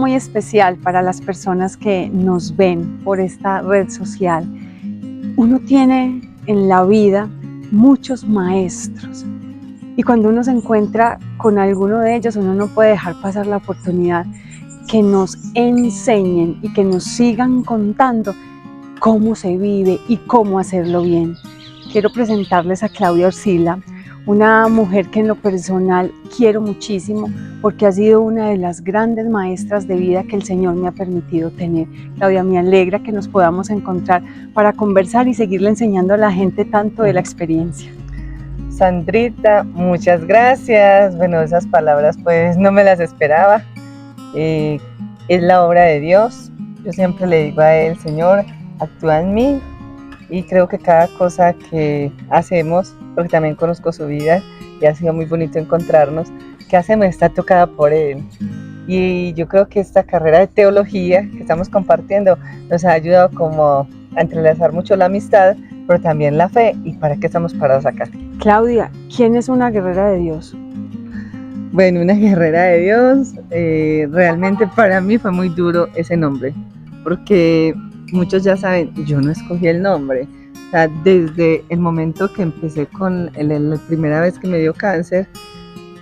muy especial para las personas que nos ven por esta red social. Uno tiene en la vida muchos maestros y cuando uno se encuentra con alguno de ellos, uno no puede dejar pasar la oportunidad que nos enseñen y que nos sigan contando cómo se vive y cómo hacerlo bien. Quiero presentarles a Claudia Orcila, una mujer que en lo personal quiero muchísimo porque ha sido una de las grandes maestras de vida que el Señor me ha permitido tener. Claudia, me alegra que nos podamos encontrar para conversar y seguirle enseñando a la gente tanto de la experiencia. Sandrita, muchas gracias. Bueno, esas palabras pues no me las esperaba. Es la obra de Dios. Yo siempre le digo a Él, Señor, actúa en mí. Y creo que cada cosa que hacemos, porque también conozco su vida y ha sido muy bonito encontrarnos, que hacemos está tocada por Él. Y yo creo que esta carrera de teología que estamos compartiendo nos ha ayudado como a entrelazar mucho la amistad, pero también la fe. ¿Y para qué estamos parados acá? Claudia, ¿quién es una guerrera de Dios? Bueno, una guerrera de Dios, realmente para mí fue muy duro ese nombre, porque muchos ya saben, yo no escogí el nombre. O sea, desde el momento que empecé con la primera vez que me dio cáncer,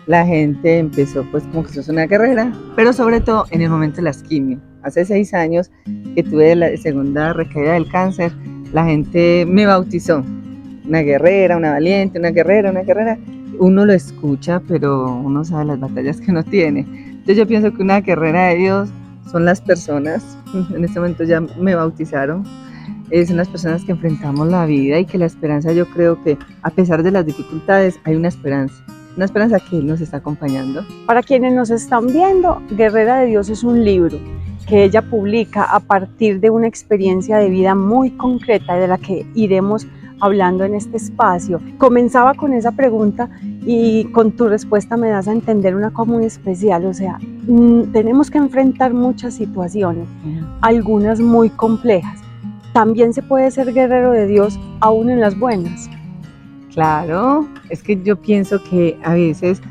la gente empezó pues como que sos una guerrera, pero sobre todo en el momento de las quimio. Hace 6 años que tuve la segunda recaída del cáncer, la gente me bautizó. Una guerrera, una valiente, una guerrera, una guerrera. Uno lo escucha, pero uno sabe las batallas que uno tiene. Entonces yo pienso que una guerrera de Dios son las personas, en este momento ya me bautizaron, son las personas que enfrentamos la vida y que la esperanza, yo creo que a pesar de las dificultades hay una esperanza que Él nos está acompañando. Para quienes nos están viendo, Guerrera de Dios es un libro que ella publica a partir de una experiencia de vida muy concreta de la que iremos hablando en este espacio. Comenzaba con esa pregunta y con tu respuesta me das a entender una cosa muy especial, o sea, tenemos que enfrentar muchas situaciones, algunas muy complejas. También se puede ser guerrero de Dios aún en las buenas. Claro, es que yo pienso que a veces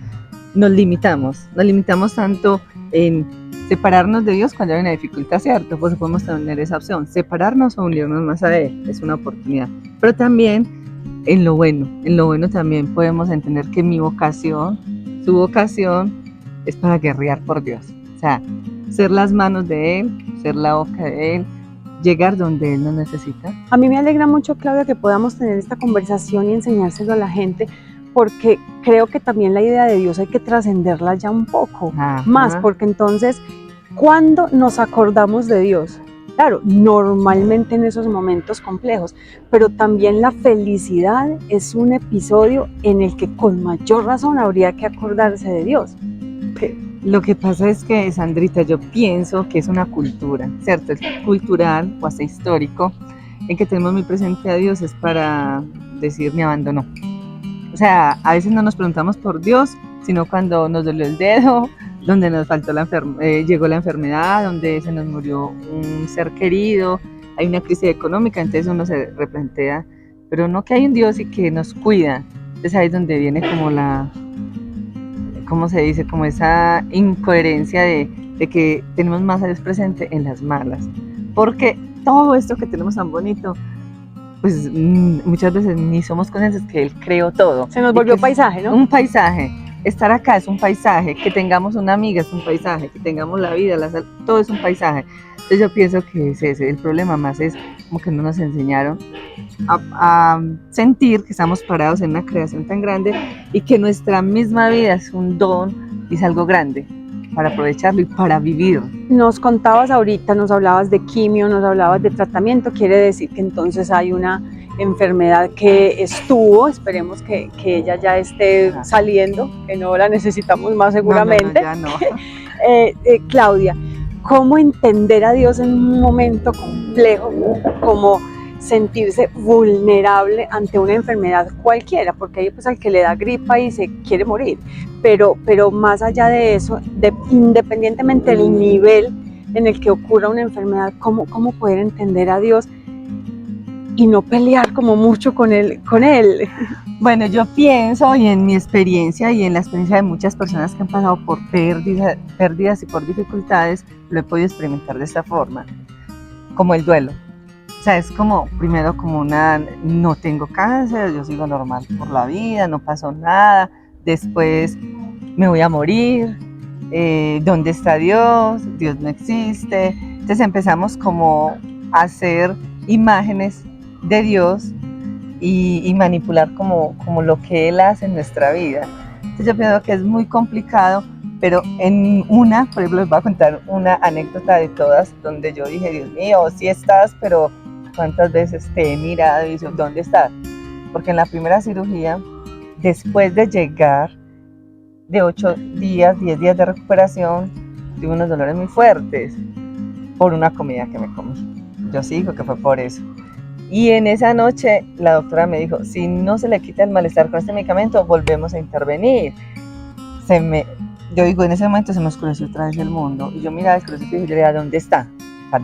nos limitamos tanto en separarnos de Dios cuando hay una dificultad, ¿cierto? Pues podemos tener esa opción, separarnos o unirnos más a Él, es una oportunidad. Pero también en lo bueno también podemos entender que mi vocación, su vocación, es para guerrear por Dios. O sea, ser las manos de Él, ser la boca de Él, llegar donde Él nos necesita. A mí me alegra mucho, Claudia, que podamos tener esta conversación y enseñárselo a la gente, porque creo que también la idea de Dios hay que trascenderla ya un poco más, porque entonces, ¿cuándo nos acordamos de Dios? Claro, normalmente en esos momentos complejos, pero también la felicidad es un episodio en el que con mayor razón habría que acordarse de Dios. Lo que pasa es que, Sandrita, yo pienso que es una cultura, ¿cierto? Es cultural o hasta histórico, en que tenemos muy presente a Dios es para decir me abandonó. O sea, a veces no nos preguntamos por Dios, sino cuando nos dolió el dedo, donde nos faltó llegó la enfermedad, donde se nos murió un ser querido, hay una crisis económica, entonces uno se replantea, pero no que hay un Dios y que nos cuida. Entonces ahí es donde viene como ¿cómo se dice? Como esa incoherencia de que tenemos más a Dios presente en las malas. Porque todo esto que tenemos tan bonito, pues muchas veces ni somos conscientes que Él creó todo. Se nos volvió paisaje, ¿no? Un paisaje. Estar acá es un paisaje, que tengamos una amiga es un paisaje, que tengamos la vida, todo es un paisaje. Entonces yo pienso que es ese, el problema más es como que no nos enseñaron a sentir que estamos parados en una creación tan grande y que nuestra misma vida es un don y es algo grande para aprovecharlo y para vivir. Nos contabas ahorita, nos hablabas de quimio, nos hablabas de tratamiento, quiere decir que entonces hay una enfermedad que estuvo, esperemos que ella ya esté saliendo, que no la necesitamos más seguramente. No, ya no. Claudia, ¿cómo entender a Dios en un momento complejo como sentirse vulnerable ante una enfermedad cualquiera? Porque hay pues al que le da gripa y se quiere morir, pero más allá de eso, independientemente del nivel en el que ocurra una enfermedad, ¿cómo poder entender a Dios y no pelear como mucho con él? Bueno, yo pienso, y en mi experiencia y en la experiencia de muchas personas que han pasado por pérdidas y por dificultades, lo he podido experimentar de esta forma, como el duelo. O sea, es como, primero como no tengo cáncer, yo sigo normal por la vida, no pasó nada, después me voy a morir, ¿dónde está Dios? Dios no existe. Entonces empezamos como a hacer imágenes de Dios y manipular como lo que Él hace en nuestra vida. Entonces yo pienso que es muy complicado, pero por ejemplo, les voy a contar una anécdota de todas, donde yo dije, Dios mío, sí estás, pero ¿cuántas veces te he mirado y dicho, ¿dónde estás? Porque en la primera cirugía, después de llegar de 8 días, 10 días de recuperación, tuve unos dolores muy fuertes por una comida que me comí. Yo sí digo que fue por eso. Y en esa noche la doctora me dijo, si no se le quita el malestar con este medicamento, volvemos a intervenir. Yo digo, en ese momento se me oscureció otra vez el mundo. Y yo miraba el crucifijo y yo le decía, ¿dónde está?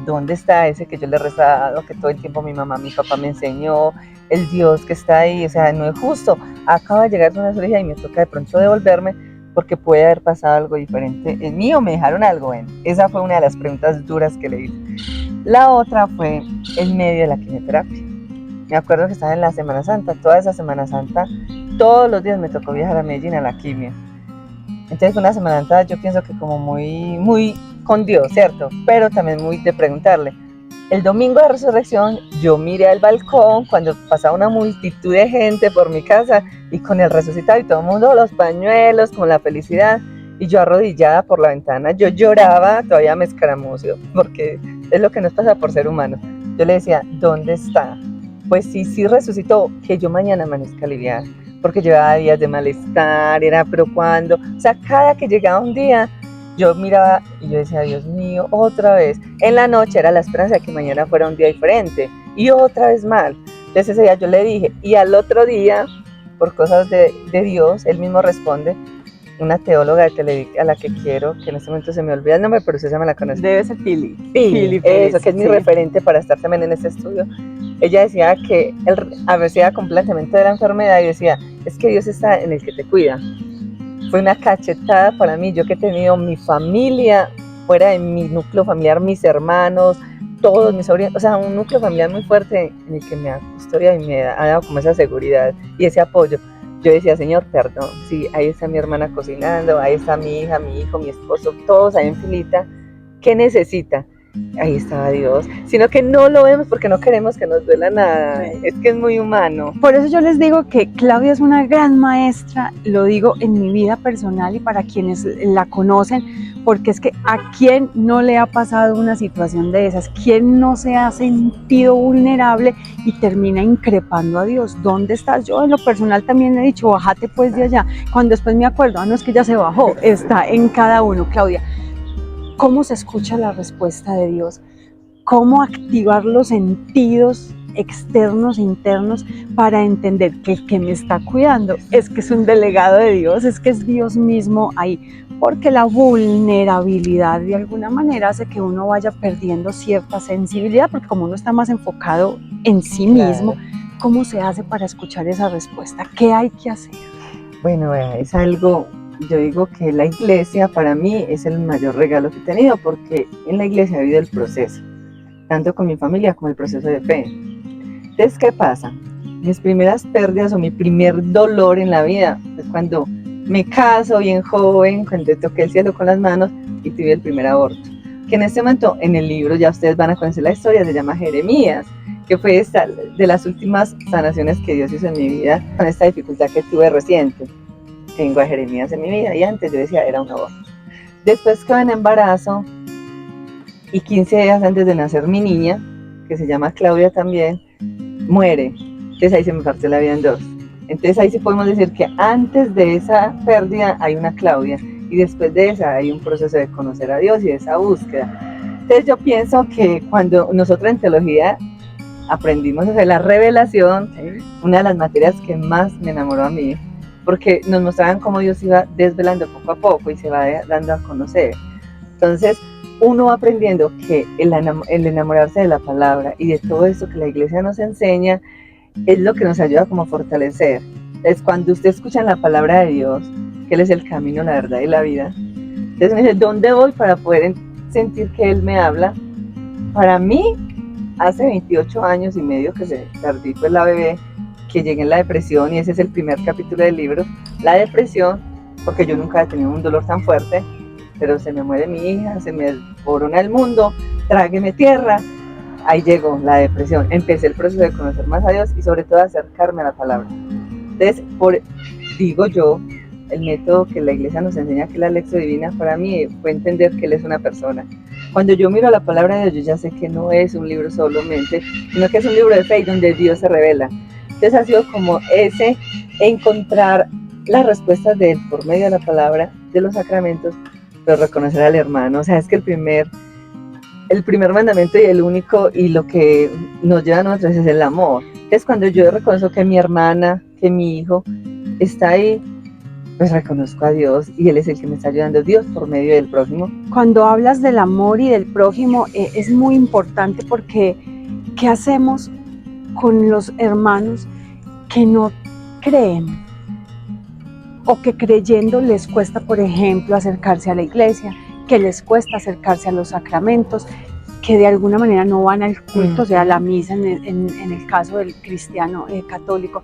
¿Dónde está ese que yo le he rezado, que todo el tiempo mi mamá, mi papá me enseñó? El Dios que está ahí, o sea, no es justo. Acaba de llegar una cirugía y me toca de pronto devolverme porque puede haber pasado algo diferente en mí o me dejaron algo en. Esa fue una de las preguntas duras que le hice. La otra fue en medio de la quimioterapia. Me acuerdo que estaba en la Semana Santa, toda esa Semana Santa, todos los días me tocó viajar a Medellín a la quimio. Entonces fue una Semana Santa, yo pienso que como muy con Dios, ¿cierto? Pero también muy de preguntarle. El domingo de resurrección yo miré al balcón cuando pasaba una multitud de gente por mi casa y con el resucitado y todo el mundo, los pañuelos, con la felicidad. Y yo arrodillada por la ventana, yo lloraba, todavía me escaramucio, porque es lo que nos pasa por ser humanos. Yo le decía, ¿dónde está? Pues sí resucitó, que yo mañana amanezca aliviada, porque llevaba días de malestar, pero ¿cuándo? O sea, cada que llegaba un día, yo miraba y yo decía, Dios mío, otra vez. En la noche era la esperanza de que mañana fuera un día diferente, y otra vez mal. Entonces ese día yo le dije, y al otro día, por cosas de Dios, él mismo responde, una teóloga de Televic a la que quiero, que en este momento se me olvida el nombre, pero usted se me la conoce. Debe ser Pili. Pili, eso, que es mi referente para estar también en este estudio. Ella decía que a veces era con planteamiento de la enfermedad y decía, es que Dios está en el que te cuida. Fue una cachetada para mí, yo que he tenido mi familia, fuera de mi núcleo familiar, mis hermanos, todos mis sobrinos, o sea, un núcleo familiar muy fuerte en el que me ha custodiado y me ha dado como esa seguridad y ese apoyo. Yo decía, Señor, perdón, sí, ahí está mi hermana cocinando, ahí está mi hija, mi hijo, mi esposo, todos ahí en filita. ¿Qué necesita? Ahí estaba Dios, sino que no lo vemos porque no queremos que nos duela nada, es que es muy humano. Por eso yo les digo que Claudia es una gran maestra, lo digo en mi vida personal y para quienes la conocen, porque es que a quién no le ha pasado una situación de esas, quién no se ha sentido vulnerable y termina increpando a Dios. ¿Dónde estás? Yo en lo personal también he dicho, bájate pues de allá, cuando después me acuerdo, no es que ya se bajó, está en cada uno. Claudia, ¿cómo se escucha la respuesta de Dios? ¿Cómo activar los sentidos externos e internos para entender que el que me está cuidando es que es un delegado de Dios, es que es Dios mismo ahí? Porque la vulnerabilidad de alguna manera hace que uno vaya perdiendo cierta sensibilidad, porque como uno está más enfocado en sí mismo, ¿cómo se hace para escuchar esa respuesta? ¿Qué hay que hacer? Bueno, es algo... Yo digo que la iglesia para mí es el mayor regalo que he tenido, porque en la iglesia he vivido el proceso, tanto con mi familia como el proceso de fe. Entonces, ¿qué pasa? Mis primeras pérdidas o mi primer dolor en la vida es cuando me caso bien joven, cuando toqué el cielo con las manos y tuve el primer aborto. Que en este momento, en el libro, ya ustedes van a conocer la historia, se llama Jeremías, que fue esta de las últimas sanaciones que Dios hizo en mi vida con esta dificultad que tuve reciente. Tengo a Jeremías en mi vida y antes yo decía era un aborto. Después quedé en embarazo y 15 días antes de nacer mi niña, que se llama Claudia también, muere. Entonces ahí se me partió la vida en dos. Entonces ahí sí podemos decir que antes de esa pérdida hay una Claudia y después de esa hay un proceso de conocer a Dios y de esa búsqueda. Entonces yo pienso que cuando nosotros en teología aprendimos a hacer la revelación, una de las materias que más me enamoró a mí, porque nos mostraban cómo Dios iba desvelando poco a poco y se va dando a conocer. Entonces, uno va aprendiendo que el enamorarse de la palabra y de todo esto que la iglesia nos enseña es lo que nos ayuda como a fortalecer. Es cuando usted escucha la palabra de Dios, que Él es el camino, la verdad y la vida. Entonces me dice, ¿dónde voy para poder sentir que Él me habla? Para mí, hace 28 años y medio que perdí pues la bebé, que llegué en la depresión, y ese es el primer capítulo del libro, la depresión, porque yo nunca he tenido un dolor tan fuerte, pero se me muere mi hija, se me desborona el mundo, trágueme tierra, ahí llegó la depresión. Empecé el proceso de conocer más a Dios y sobre todo acercarme a la palabra. Entonces, digo yo, el método que la iglesia nos enseña, que es la lección divina, para mí fue entender que Él es una persona. Cuando yo miro la palabra de Dios, yo ya sé que no es un libro solamente, sino que es un libro de fe donde Dios se revela. Entonces ha sido como ese encontrar las respuestas de Él por medio de la palabra, de los sacramentos, pero reconocer al hermano. O sea, es que el primer mandamiento y el único, y lo que nos lleva a nosotros, es el amor. Entonces cuando yo reconozco que mi hermana, que mi hijo está ahí, pues reconozco a Dios y Él es el que me está ayudando, Dios por medio del prójimo. Cuando hablas del amor y del prójimo, es muy importante porque ¿qué hacemos con los hermanos que no creen? O que creyendo les cuesta, por ejemplo, acercarse a la iglesia, que les cuesta acercarse a los sacramentos, que de alguna manera no van al culto, o sea, a la misa en el caso del cristiano católico.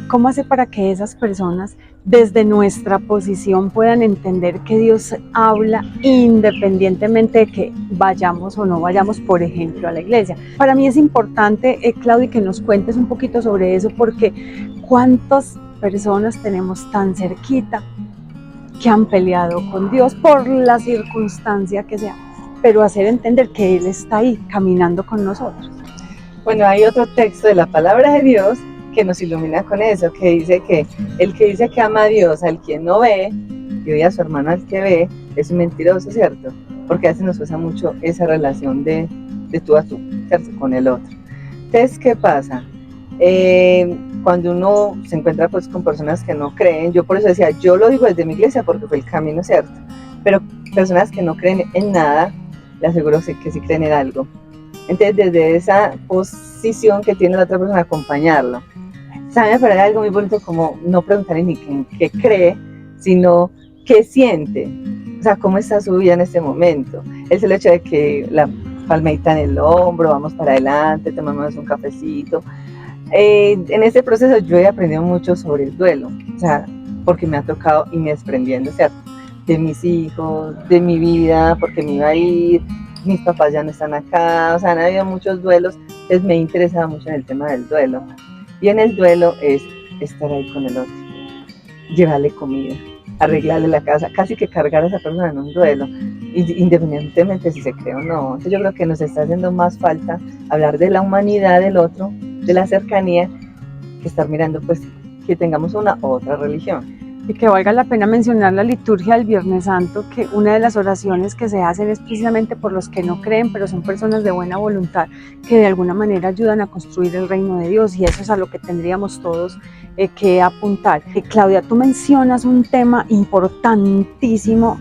¿Cómo hacer para que esas personas desde nuestra posición puedan entender que Dios habla independientemente de que vayamos o no vayamos, por ejemplo, a la iglesia? Para mí es importante, Claudia, que nos cuentes un poquito sobre eso, porque ¿cuántas personas tenemos tan cerquita que han peleado con Dios por la circunstancia que sea? Pero hacer entender que Él está ahí caminando con nosotros. Bueno, hay otro texto de la palabra de Dios que nos ilumina con eso, que dice que el que dice que ama a Dios al quien no ve y odia a su hermano al que ve es un mentiroso, ¿cierto? Porque a veces nos usa mucho esa relación de tú a tú, ¿cierto? Con el otro. Entonces, ¿qué pasa? Cuando uno se encuentra pues con personas que no creen, yo por eso decía, yo lo digo desde mi iglesia porque fue el camino, ¿cierto? Pero personas que no creen en nada, le aseguro que sí creen en algo. Entonces, desde esa posición que tiene la otra persona, acompañarlo. ¿Saben? Me parece algo muy bonito, como no preguntarle ni qué cree, sino qué siente. O sea, cómo está su vida en este momento. Es el hecho de que la palmadita en el hombro, vamos para adelante, tomamos un cafecito. En este proceso yo he aprendido mucho sobre el duelo, o sea, porque me ha tocado irme desprendiendo, ¿cierto? De mis hijos, de mi vida, porque me iba a ir, mis papás ya no están acá, o sea, han habido muchos duelos, entonces me he interesado mucho en el tema del duelo. Y en el duelo es estar ahí con el otro, llevarle comida, arreglarle la casa, casi que cargar a esa persona en un duelo, independientemente si se cree o no. Entonces yo creo que nos está haciendo más falta hablar de la humanidad del otro, de la cercanía, que estar mirando pues que tengamos una otra religión. Y que valga la pena mencionar la liturgia del Viernes Santo, que una de las oraciones que se hacen es precisamente por los que no creen, pero son personas de buena voluntad, que de alguna manera ayudan a construir el reino de Dios, y eso es a lo que tendríamos todos que apuntar. Claudia, tú mencionas un tema importantísimo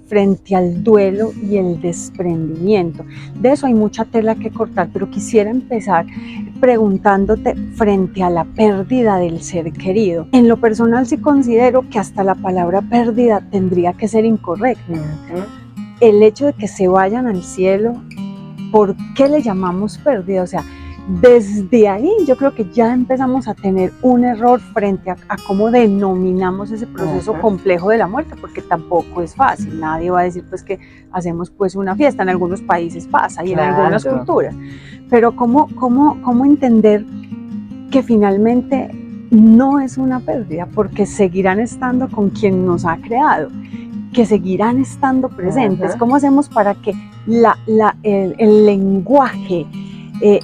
frente al duelo y el desprendimiento. De eso hay mucha tela que cortar, pero quisiera empezar preguntándote frente a la pérdida del ser querido. En lo personal sí considero que hasta la palabra pérdida tendría que ser incorrecta. El hecho de que se vayan al cielo, ¿por qué le llamamos pérdida? O sea, desde ahí yo creo que ya empezamos a tener un error frente a cómo denominamos ese proceso complejo de la muerte, porque tampoco es fácil. Nadie va a decir pues que hacemos pues una fiesta. En algunos países pasa y en algunas culturas, pero ¿cómo entender que finalmente no es una pérdida? Porque seguirán estando con quien nos ha creado, que seguirán estando presentes. ¿Cómo hacemos para que el lenguaje,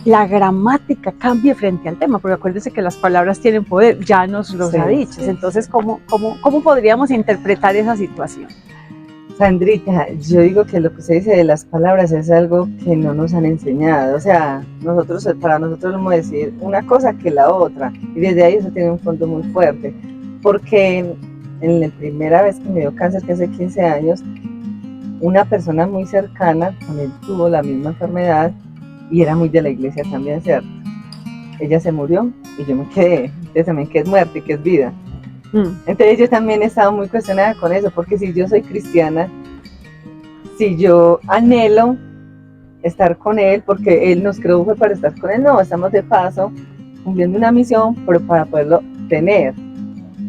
la gramática cambie frente al tema? Porque acuérdense que las palabras tienen poder, ya nos los ha dicho. Entonces, ¿cómo podríamos interpretar esa situación? Sandrita, yo digo que lo que se dice de las palabras es algo que no nos han enseñado. O sea, para nosotros vamos a decir una cosa que la otra, y desde ahí eso tiene un fondo muy fuerte, porque en la primera vez que me dio cáncer, que hace 15 años, una persona muy cercana con él tuvo la misma enfermedad y era muy de la iglesia también, ¿cierto? ella se murió y yo me quedé. Entonces también, ¿qué es muerte y qué es vida? Mm. Entonces yo también he estado muy cuestionada con eso, porque si yo soy cristiana, si yo anhelo estar con Él, porque Él nos creó fue para estar con Él, no, estamos de paso cumpliendo una misión, pero para poderlo tener.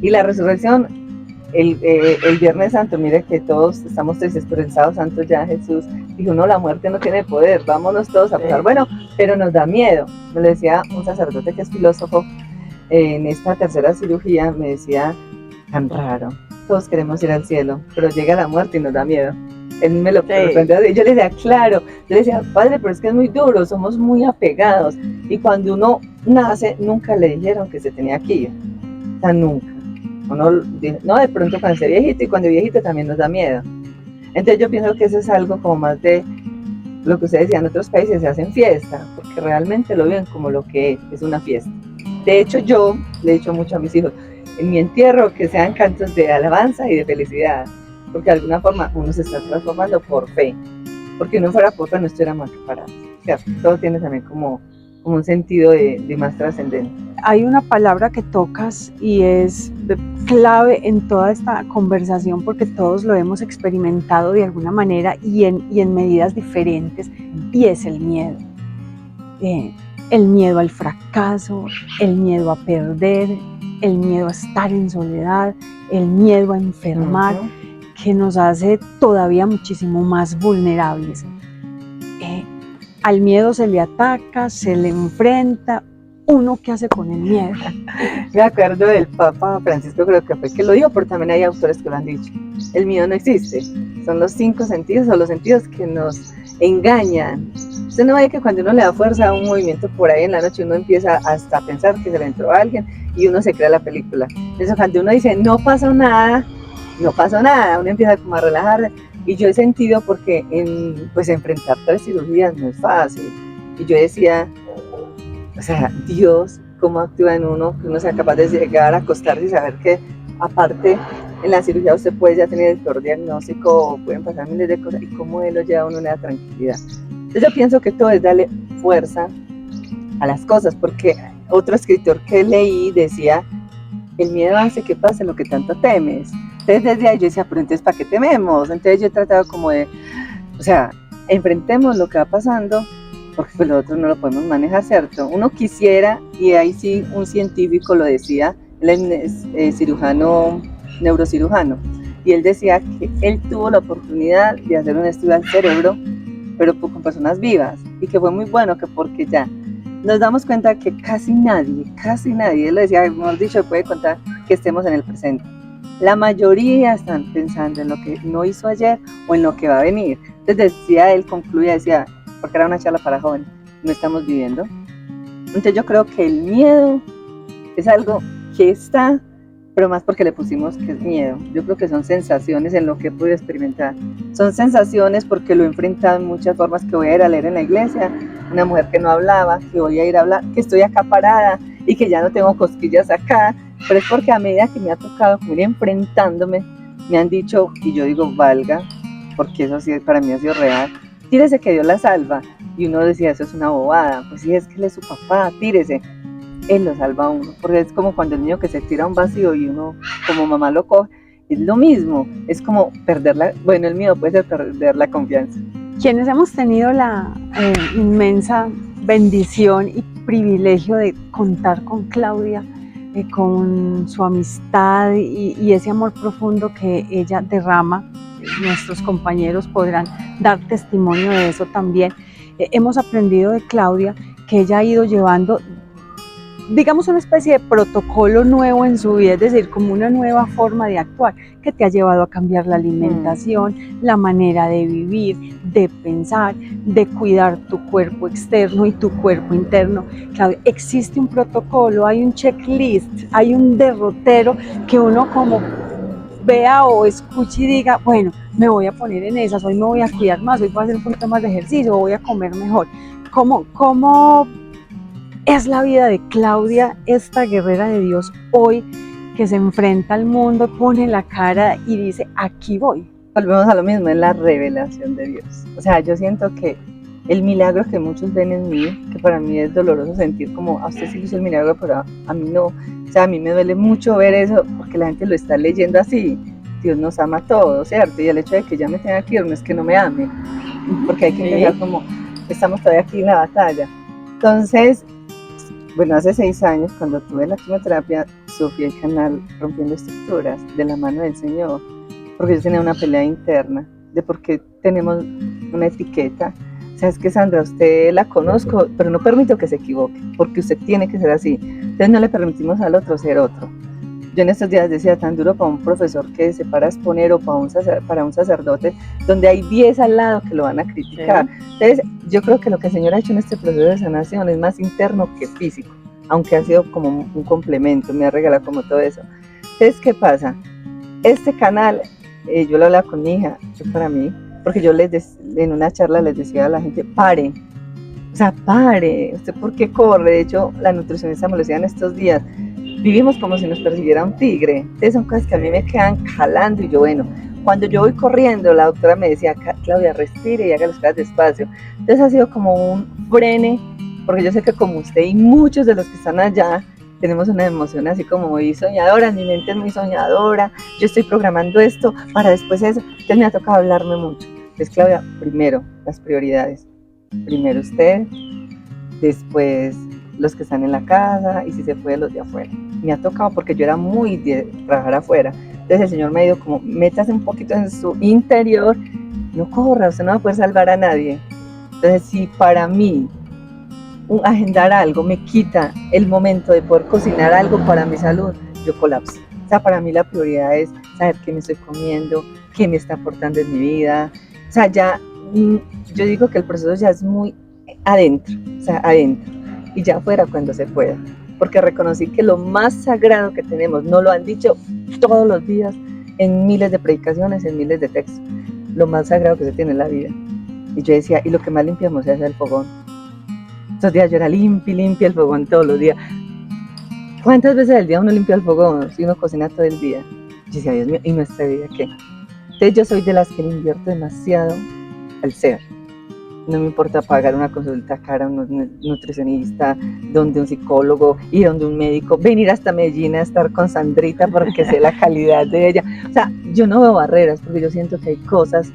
Y la resurrección, el Viernes Santo, mire que todos estamos tristes, pero el Sábado Santo ya Jesús dijo, no, la muerte no tiene poder, vámonos todos a pasar. Bueno, pero nos da miedo. Me lo decía un sacerdote que es filósofo, en esta tercera cirugía, me decía, tan raro, todos queremos ir al cielo, pero llega la muerte y nos da miedo. Él me lo sorprendió, yo le decía, claro, yo le decía, padre, pero es que es muy duro, somos muy apegados, y cuando uno nace, nunca le dijeron que se tenía que ir, o sea, nunca. Uno, no, de pronto cuando esté viejito, y cuando viejito también nos da miedo. Entonces yo pienso que eso es algo como más de lo que ustedes decían, en otros países se hacen fiesta, porque realmente lo ven como lo que es una fiesta. De hecho, yo le he dicho mucho a mis hijos, en mi entierro que sean cantos de alabanza y de felicidad, porque de alguna forma uno se está transformando por fe, porque uno fuera por fe no estuviéramos aquí parados, ¿cierto? Todo tiene también como un sentido de más trascendente. Hay una palabra que tocas y es clave en toda esta conversación porque todos lo hemos experimentado de alguna manera y en medidas diferentes, y es el miedo. El miedo al fracaso, el miedo a perder, el miedo a estar en soledad, el miedo a enfermar, que nos hace todavía muchísimo más vulnerables. Al miedo se le ataca, se le enfrenta. ¿Uno qué hace con el miedo? Me acuerdo del Papa Francisco, creo que fue que lo dijo, pero también hay autores que lo han dicho. El miedo no existe, son los 5 sentidos o los sentidos que nos engañan. Usted no ve que cuando uno le da fuerza a un movimiento por ahí en la noche, uno empieza hasta a pensar que se le entró a alguien y uno se crea la película. Entonces cuando uno dice, no pasó nada, uno empieza como a relajar. Y yo he sentido porque pues enfrentar 3 cirugías no es fácil. Y yo decía, o sea, Dios, cómo actúa en uno, que uno sea capaz de llegar a acostarse y saber que aparte en la cirugía usted puede ya tener el peor diagnóstico, pueden pasar miles de cosas, y cómo Él lo lleva a uno una tranquilidad. Entonces yo pienso que todo es darle fuerza a las cosas, porque otro escritor que leí decía, el miedo hace que pase lo que tanto temes. Entonces desde ahí yo decía, pero entonces ¿para qué tememos? Entonces yo he tratado como de, o sea, enfrentemos lo que va pasando, porque pues lo otro no lo podemos manejar, ¿cierto? Uno quisiera, y ahí sí un científico lo decía, él es cirujano, neurocirujano, y él decía que él tuvo la oportunidad de hacer un estudio al cerebro, pero con personas vivas, y que fue muy bueno, que porque ya nos damos cuenta que casi nadie, él lo decía, mejor dicho, puede contar que estemos en el presente. La mayoría están pensando en lo que no hizo ayer o en lo que va a venir. Entonces decía, él concluía, decía, porque era una charla para jóvenes, no estamos viviendo. Entonces yo creo que el miedo es algo que está, pero más porque le pusimos que es miedo. Yo creo que son sensaciones en lo que he podido experimentar. Son sensaciones porque lo he enfrentado en muchas formas, que voy a ir a leer en la iglesia, una mujer que no hablaba, que voy a ir a hablar, que estoy acá parada y que ya no tengo cosquillas acá, pero es porque a medida que me ha tocado ir enfrentándome, me han dicho, y yo digo, valga, porque eso sí para mí ha sido real, tírese que Dios la salva. Y uno decía, eso es una bobada, pues sí, es que Él es su papá, tírese. Él lo salva a uno, porque es como cuando el niño que se tira a un vacío y uno como mamá lo coge, es lo mismo, es como bueno, el miedo puede ser perder la confianza. Quienes hemos tenido la inmensa bendición y privilegio de contar con Claudia, con su amistad y ese amor profundo que ella derrama, nuestros compañeros podrán dar testimonio de eso también. Hemos aprendido de Claudia que ella ha ido llevando, digamos, una especie de protocolo nuevo en su vida, es decir, como una nueva forma de actuar que te ha llevado a cambiar la alimentación, la manera de vivir, de pensar, de cuidar tu cuerpo externo y tu cuerpo interno. Claro, existe un protocolo, hay un checklist, hay un derrotero que uno como vea o escuche y diga, bueno, me voy a poner en esas, hoy me voy a cuidar más, hoy voy a hacer un poquito más de ejercicio, voy a comer mejor. ¿Cómo es la vida de Claudia, esta guerrera de Dios hoy, que se enfrenta al mundo, pone la cara y dice, aquí voy? Volvemos a lo mismo, es la revelación de Dios. O sea, yo siento que el milagro que muchos ven en mí, que para mí es doloroso sentir como a usted sí le hizo el milagro, pero a mí no. O sea, a mí me duele mucho ver eso porque la gente lo está leyendo así. Dios nos ama a todos, ¿cierto? Y el hecho de que ya me tenga que ir no es que no me ame, porque hay que empezar como, estamos todavía aquí en la batalla. Entonces, bueno, hace 6 años, cuando tuve la quimioterapia, subí el canal Rompiendo Estructuras, de la mano del Señor, porque yo tenía una pelea interna de por qué tenemos una etiqueta. O sea, es que Sandra, usted la conozco, pero no permito que se equivoque, porque usted tiene que ser así. Entonces no le permitimos al otro ser otro. Yo en estos días decía, tan duro para un profesor que se para a exponer o para un sacerdote, donde hay 10 al lado que lo van a criticar. Sí. Entonces, yo creo que lo que el Señor ha hecho en este proceso de sanación es más interno que físico, aunque ha sido como un complemento, me ha regalado como todo eso. Entonces, ¿qué pasa? Este canal, yo lo hablaba con mi hija, para mí, porque yo en una charla les decía a la gente, pare, o sea, pare, ¿usted por qué corre? De hecho, la nutricionista me lo decía en estos días, vivimos como si nos persiguiera un tigre. Entonces son cosas que a mí me quedan calando y yo, bueno, cuando yo voy corriendo, la doctora me decía, Claudia, respire y haga las cosas despacio. Entonces ha sido como un frene, porque yo sé que como usted y muchos de los que están allá, tenemos una emoción así como muy soñadora, mi mente es muy soñadora, yo estoy programando esto para después eso. Entonces me ha tocado hablarme mucho. Entonces, Claudia, primero, las prioridades. Primero usted, después los que están en la casa y si se puede los de afuera. Me ha tocado porque yo era muy de trabajar afuera. Entonces el Señor me ha ido como, métase un poquito en su interior, no corra, usted no va a poder salvar a nadie. Entonces si para mí agendar algo me quita el momento de poder cocinar algo para mi salud, yo colapso. O sea, para mí la prioridad es saber qué me estoy comiendo, qué me está aportando en mi vida. O sea, ya, yo digo que el proceso ya es muy adentro, o sea, adentro. Y ya afuera cuando se pueda, porque reconocí que lo más sagrado que tenemos, nos lo han dicho todos los días en miles de predicaciones, en miles de textos, lo más sagrado que se tiene en la vida. Y yo decía, y lo que más limpiamos es el fogón. Estos días yo era limpia el fogón todos los días. ¿Cuántas veces al día uno limpia el fogón si uno cocina todo el día? Yo decía, Dios mío, ¿y nuestra vida qué? Entonces yo soy de las que le invierto demasiado al ser. No me importa pagar una consulta cara a un nutricionista, donde un psicólogo y donde un médico, venir hasta Medellín a estar con Sandrita porque sé la calidad de ella. O sea, yo no veo barreras porque yo siento que hay cosas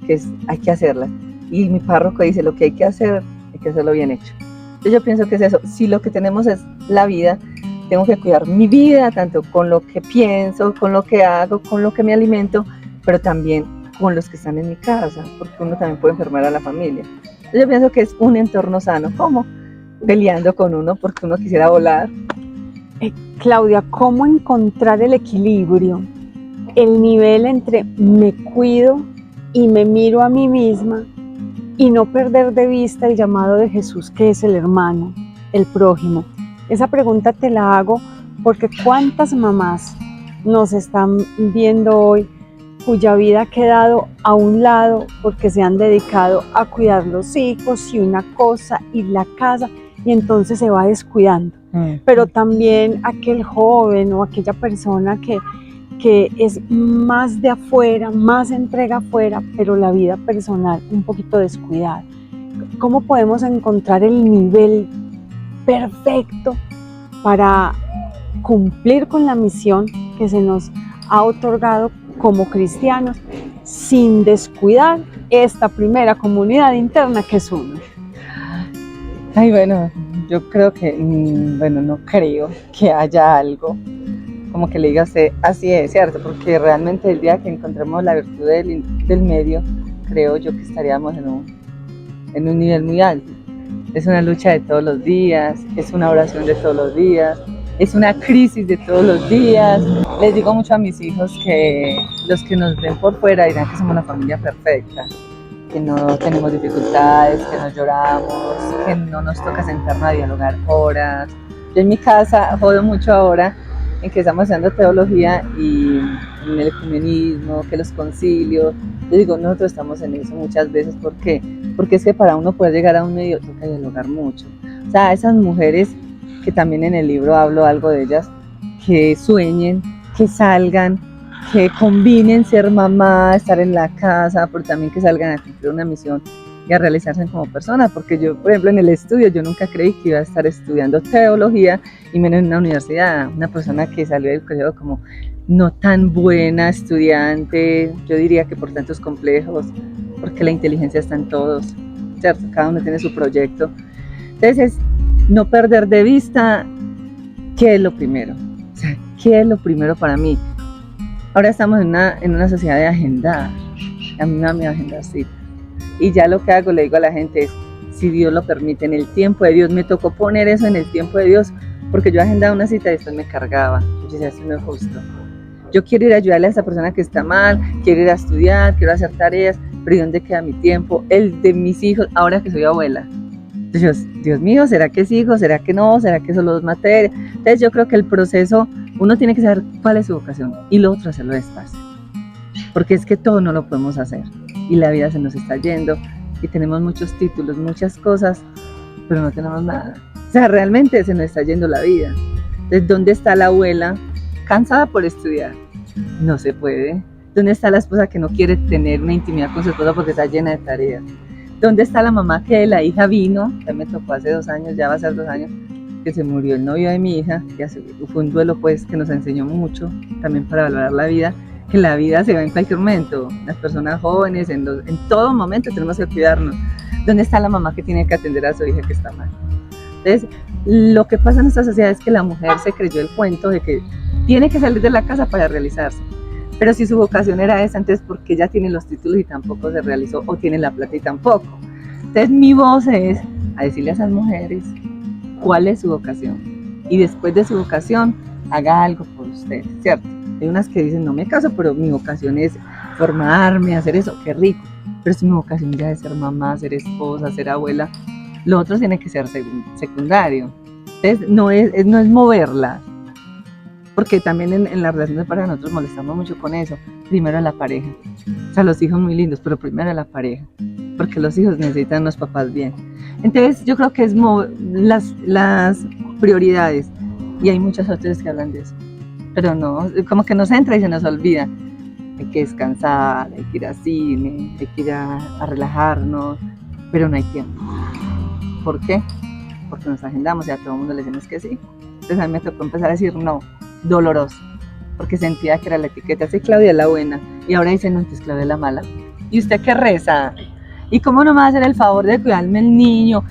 que hay que hacerlas. Y mi párroco dice, lo que hay que hacerlo bien hecho. Entonces yo pienso que es eso. Si lo que tenemos es la vida, tengo que cuidar mi vida, tanto con lo que pienso, con lo que hago, con lo que me alimento, pero también con los que están en mi casa, porque uno también puede enfermar a la familia. Entonces yo pienso que es un entorno sano, como peleando con uno porque uno quisiera volar. Claudia, ¿cómo encontrar el equilibrio, el nivel entre me cuido y me miro a mí misma y no perder de vista el llamado de Jesús, que es el hermano, el prójimo? Esa pregunta te la hago porque cuántas mamás nos están viendo hoy cuya vida ha quedado a un lado porque se han dedicado a cuidar los hijos y una cosa y la casa, y entonces se va descuidando. Pero también aquel joven o aquella persona que es más de afuera, más entrega afuera, pero la vida personal un poquito descuidada. ¿Cómo podemos encontrar el nivel perfecto para cumplir con la misión que se nos ha otorgado como cristianos, sin descuidar esta primera comunidad interna que es uno? Ay, bueno, yo creo que, no creo que haya algo como que le diga a usted, así es, ¿cierto? Porque realmente el día que encontremos la virtud del medio, creo yo que estaríamos en un nivel muy alto. Es una lucha de todos los días, es una oración de todos los días, es una crisis de todos los días. Les digo mucho a mis hijos que los que nos ven por fuera dirán que somos una familia perfecta, que no tenemos dificultades, que no lloramos, que no nos toca sentarnos a dialogar horas. Yo en mi casa jodo mucho ahora en que estamos haciendo teología y en el ecumenismo, que los concilios. Yo digo, nosotros estamos en eso muchas veces. ¿Por qué? Porque es que para uno poder llegar a un medio toca dialogar mucho. O sea, esas mujeres que también en el libro hablo algo de ellas, que sueñen, que salgan, que combinen ser mamá, estar en la casa, pero también que salgan a cumplir una misión. y a realizarse como persona, porque yo, por ejemplo, en el estudio, yo nunca creí que iba a estar estudiando teología y menos en una universidad, una persona que salió del colegio como no tan buena estudiante, yo diría que por tantos complejos, porque la inteligencia está en todos, ¿cierto? Cada uno tiene su proyecto. Entonces, es no perder de vista qué es lo primero, o sea, qué es lo primero para mí. Ahora estamos en una sociedad de agendar, a mí me da miedo agendar citas. Y ya lo que hago, le digo a la gente es, si Dios lo permite, en el tiempo de Dios, me tocó poner eso en el tiempo de Dios, porque yo agendaba una cita y después me cargaba. Yo decía, eso no es justo. Yo quiero ir a ayudarle a esa persona que está mal, quiero ir a estudiar, quiero hacer tareas, pero ¿y dónde queda mi tiempo? El de mis hijos, ahora que soy abuela. Entonces, Dios mío, ¿será que es hijo? ¿Será que no? ¿Será que solo es materia? Entonces yo creo que el proceso, uno tiene que saber cuál es su vocación y lo otro hacerlo despacio. Porque es que todo no lo podemos hacer y la vida se nos está yendo y tenemos muchos títulos, muchas cosas, pero no tenemos nada. O sea, realmente se nos está yendo la vida. Entonces, ¿dónde está la abuela cansada por estudiar? No se puede. ¿Dónde está la esposa que no quiere tener una intimidad con su esposa porque está llena de tareas? ¿Dónde está la mamá que la hija vino? Ya me tocó hace 2 años, ya va a ser 2 años, que se murió el novio de mi hija, que fue un duelo pues que nos enseñó mucho también para valorar la vida, que la vida se va en cualquier momento, las personas jóvenes, en todo momento tenemos que cuidarnos. ¿Dónde está la mamá que tiene que atender a su hija que está mal? Entonces, lo que pasa en esta sociedad es que la mujer se creyó el cuento de que tiene que salir de la casa para realizarse. Pero si su vocación era esa, entonces ¿por qué ella tiene los títulos y tampoco se realizó? O tiene la plata y tampoco. Entonces mi voz es a decirle a esas mujeres cuál es su vocación. Y después de su vocación, haga algo por usted, ¿cierto? Hay unas que dicen, no me caso, pero mi vocación es formarme, hacer eso, qué rico. Pero si mi vocación ya es ser mamá, ser esposa, ser abuela, lo otro tiene que ser secundario. Entonces no es moverla. Porque también en la relación de pareja nosotros molestamos mucho con eso. Primero a la pareja. O sea, los hijos muy lindos, pero primero a la pareja. Porque los hijos necesitan unos papás bien. Entonces yo creo que es las prioridades. Y hay muchas otras que hablan de eso. Pero no, como que nos entra y se nos olvida. Hay que descansar, hay que ir al cine, hay que ir a relajarnos. Pero no hay tiempo. ¿Por qué? Porque nos agendamos y a todo el mundo le decimos que sí. Entonces a mí me tocó empezar a decir no. Doloroso, porque sentía que era la etiqueta, sí, Claudia es la buena, y ahora dicen, no, entonces Claudia es la mala. ¿Y usted qué reza? ¿Y cómo no me va a hacer el favor de cuidarme el niño?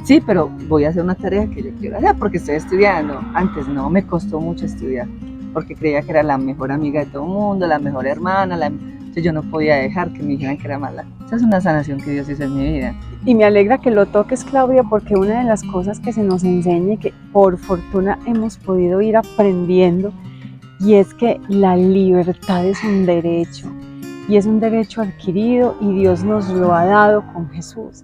Sí, pero voy a hacer una tarea que yo quiero hacer porque estoy estudiando. Antes no, me costó mucho estudiar, porque creía que era la mejor amiga de todo el mundo, la mejor hermana, entonces yo no podía dejar que me dijeran que era mala. Esa es una sanación que Dios hizo en mi vida. Y me alegra que lo toques, Claudia, porque una de las cosas que se nos enseña y que por fortuna hemos podido ir aprendiendo, y es que la libertad es un derecho, y es un derecho adquirido, y Dios nos lo ha dado con Jesús.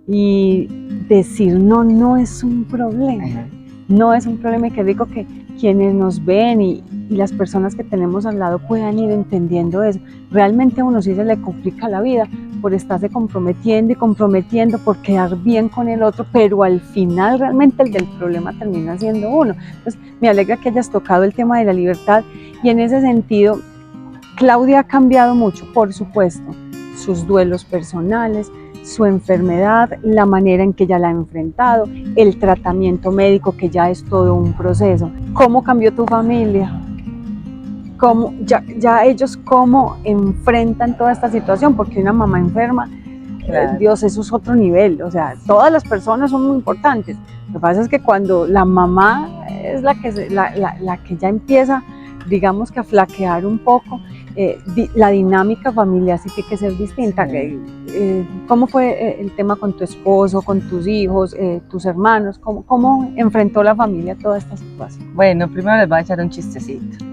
Y decir no, no es un problema, no es un problema, y qué rico que quienes nos ven y las personas que tenemos al lado puedan ir entendiendo eso. Realmente a uno sí se le complica la vida por estarse comprometiendo y comprometiendo por quedar bien con el otro, pero al final realmente el del problema termina siendo uno. Entonces me alegra que hayas tocado el tema de la libertad, y en ese sentido Claudia ha cambiado mucho, por supuesto, sus duelos personales, su enfermedad, la manera en que ella la ha enfrentado, el tratamiento médico, que ya es todo un proceso. ¿Cómo cambió tu familia? ¿Cómo, ya ellos cómo enfrentan toda esta situación? Porque una mamá enferma, claro, Dios, eso es otro nivel. O sea, todas las personas son muy importantes. Lo que pasa es que cuando la mamá es la que ya empieza, digamos que a flaquear un poco, la dinámica familiar sí tiene que ser distinta. Sí. ¿Cómo fue el tema con tu esposo, con tus hijos, tus hermanos? ¿Cómo enfrentó la familia toda esta situación? Bueno, primero les voy a echar un chistecito.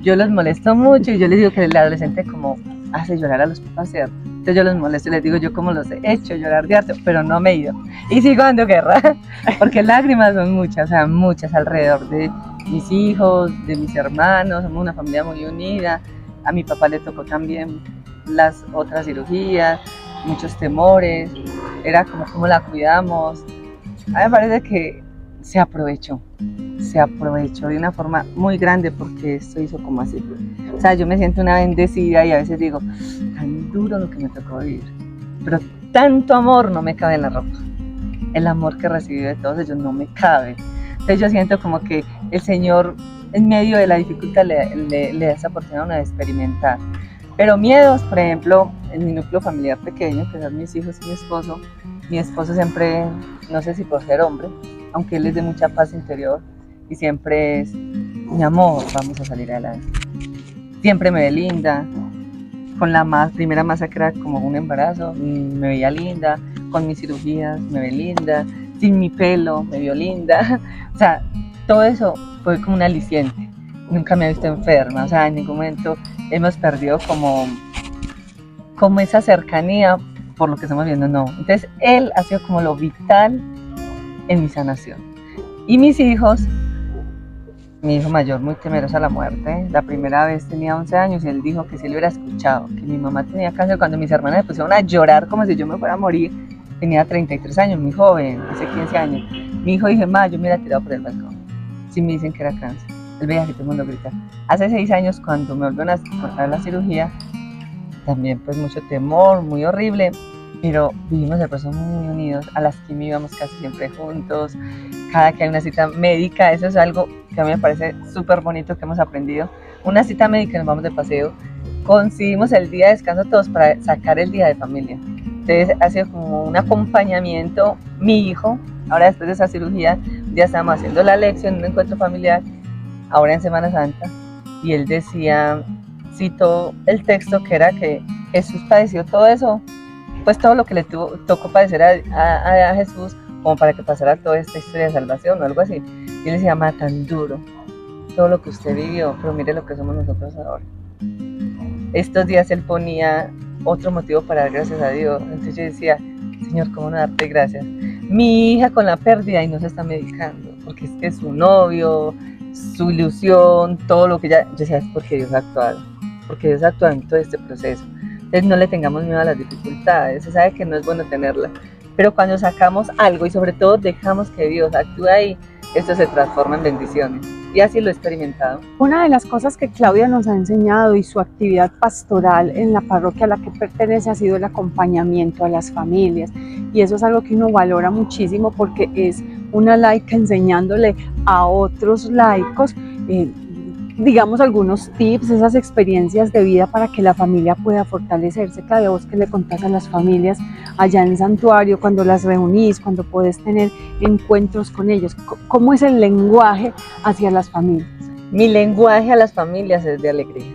Yo los molesto mucho y yo les digo que el adolescente como hace llorar a los papás, ¿cierto? Entonces yo los molesto y les digo yo como los he hecho llorar de harto, pero no me he ido. Y sigo dando guerra, porque lágrimas son muchas, o sea, muchas alrededor de mis hijos, de mis hermanos, somos una familia muy unida. A mi papá le tocó también las otras cirugías, muchos temores, era como cómo la cuidamos. A mí me parece que se aprovechó de una forma muy grande porque esto hizo como así. O sea, yo me siento una bendecida y a veces digo, tan duro lo que me tocó vivir. Pero tanto amor no me cabe en la ropa. El amor que recibí de todos ellos no me cabe. Entonces yo siento como que el Señor en medio de la dificultad le da esa oportunidad a uno de experimentar. Pero miedos, por ejemplo, en mi núcleo familiar pequeño, que son mis hijos y mi esposo siempre, no sé si por ser hombre, aunque él es de mucha paz interior y siempre es, mi amor, vamos a salir adelante. Siempre me ve linda, con la primera masa que era como un embarazo, me veía linda, con mis cirugías me ve linda, sin mi pelo me vio linda, o sea, todo eso fue como un aliciente, nunca me he visto enferma, o sea, en ningún momento hemos perdido como esa cercanía por lo que estamos viendo, no. Entonces él ha sido como lo vital en mi sanación. Y mis hijos, mi hijo mayor muy temeroso a la muerte, la primera vez tenía 11 años y él dijo que si él hubiera escuchado que mi mamá tenía cáncer, cuando mis hermanas se pusieron a llorar como si yo me fuera a morir, tenía 33 años, muy joven, hace 15 años. Mi hijo dijo, ma, yo me hubiera tirado por el balcón, si me dicen que era cáncer. Él veía que todo el mundo grita. Hace 6 años, cuando me volvieron a cortar la cirugía, también pues mucho temor, muy horrible, pero vivimos de personas muy unidos, a las que íbamos casi siempre juntos, cada que hay una cita médica, eso es algo que a mí me parece súper bonito que hemos aprendido. Una cita médica, nos vamos de paseo, coincidimos el día de descanso todos para sacar el día de familia. Entonces ha sido como un acompañamiento. Mi hijo, ahora después de esa cirugía, ya estábamos haciendo la lección, un encuentro familiar, ahora en Semana Santa, y él decía, citó el texto que era que Jesús padeció todo eso, pues todo lo que le tocó padecer a Jesús, como para que pasara toda esta historia de salvación o algo así. Y él decía, ma, tan duro todo lo que usted vivió, pero mire lo que somos nosotros ahora. Estos días él ponía otro motivo para dar gracias a Dios. Entonces yo decía, Señor, ¿cómo no darte gracias? Mi hija con la pérdida y no se está medicando, porque es que su novio, su ilusión, todo lo que ella, yo decía, es porque Dios ha actuado, porque Dios ha actuado en todo este proceso. Entonces no le tengamos miedo a las dificultades, se sabe que no es bueno tenerlas, pero cuando sacamos algo y sobre todo dejamos que Dios actúe ahí, esto se transforma en bendiciones. Y así lo he experimentado. Una de las cosas que Claudia nos ha enseñado y su actividad pastoral en la parroquia a la que pertenece ha sido el acompañamiento a las familias. Y eso es algo que uno valora muchísimo porque es una laica enseñándole a otros laicos, digamos, algunos tips, esas experiencias de vida para que la familia pueda fortalecerse. Claudia, vos que le contás a las familias allá en Santuario, cuando las reunís, cuando podés tener encuentros con ellos, ¿cómo es el lenguaje hacia las familias? Mi lenguaje a las familias es de alegría.